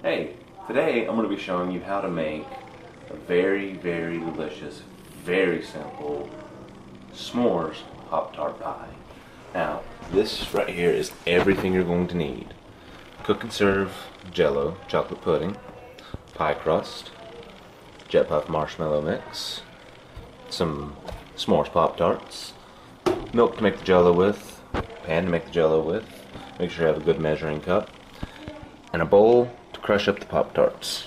Hey, today I'm going to be showing you how to make a very, very delicious, very simple s'mores Pop-Tart pie. Now, this right here is everything you're going to need. Cook and serve Jell-O, chocolate pudding, pie crust, Jet Puff marshmallow mix, some S'mores Pop-Tarts, milk to make the Jell-O with, pan to make the Jell-O with, make sure you have a good measuring cup, and a bowl to crush up the Pop-Tarts.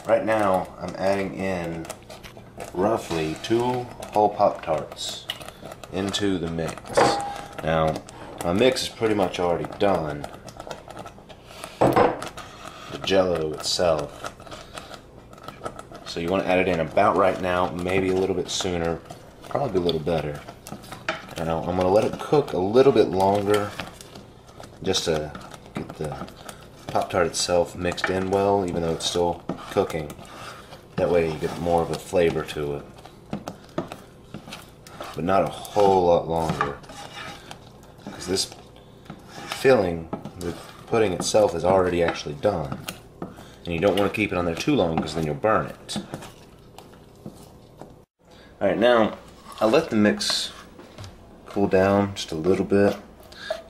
Right now, I'm adding in roughly 2 whole Pop-Tarts into the mix. Now, my mix is pretty much already done. The Jell-O itself. So you want to add it in about right now, maybe a little bit sooner, probably a little better. Now, I'm going to let it cook a little bit longer just to get the Pop-Tart itself mixed in well, even though it's still cooking. That way you get more of a flavor to it. But not a whole lot longer. Because this filling, the pudding itself, is already actually done. And you don't want to keep it on there too long because then you'll burn it. Alright, now I'll let the mix cool down just a little bit.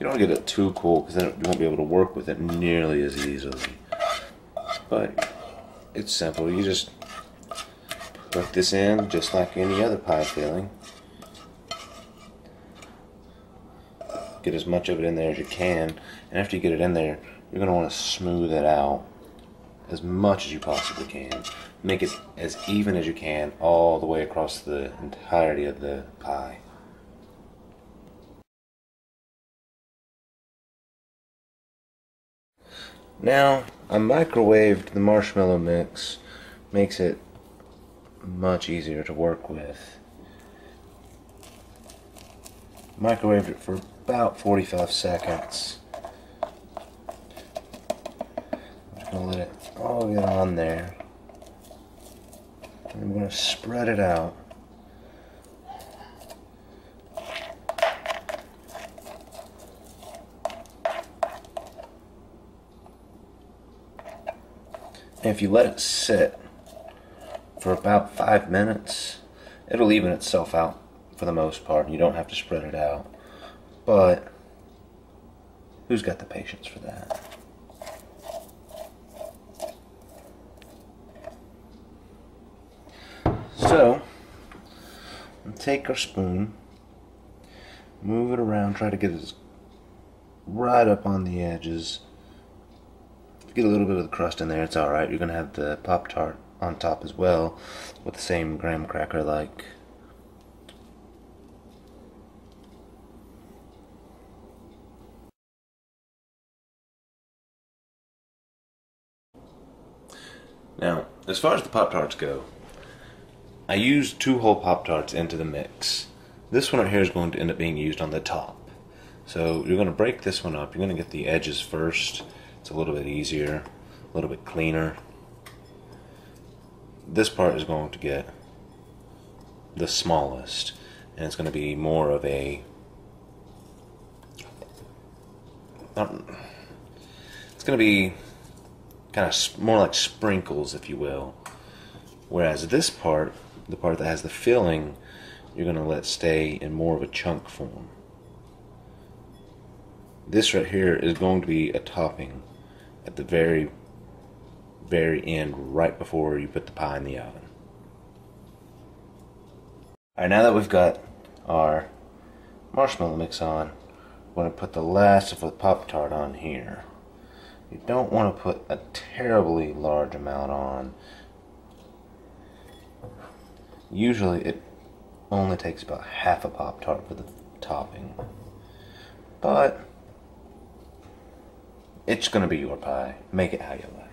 You don't want to get it too cool because then you won't be able to work with it nearly as easily. But it's simple. You just put this in just like any other pie filling. Get as much of it in there as you can, and after you get it in there, you're going to want to smooth it out as much as you possibly can. Make it as even as you can all the way across the entirety of the pie. Now, I microwaved the marshmallow mix. Makes it much easier to work with. Microwaved it for about 45 seconds. I'm just going to let it all get on there. And I'm going to spread it out. And if you let it sit for about 5 minutes, it'll even itself out for the most part. You don't have to spread it out. But who's got the patience for that? So, take our spoon, move it around, try to get it right up on the edges. Get a little bit of the crust in there, it's alright. You're going to have the Pop-Tart on top as well with the same graham cracker like. Now, as far as the Pop-Tarts go, I used 2 whole Pop-Tarts into the mix. This one right here is going to end up being used on the top. So you're going to break this one up. You're going to get the edges first. It's a little bit easier, a little bit cleaner. This part is going to get the smallest, and it's going to be more of a, it's going to be kind of more like sprinkles, if you will. Whereas this part, the part that has the filling, you're going to let stay in more of a chunk form. This right here is going to be a topping at the very, very end, right before you put the pie in the oven. Alright, now that we've got our marshmallow mix on, we're going to put the last of the Pop-Tart on here. You don't want to put a terribly large amount on. Usually it only takes about half a Pop-Tart for the topping. But it's going to be your pie. Make it how you like.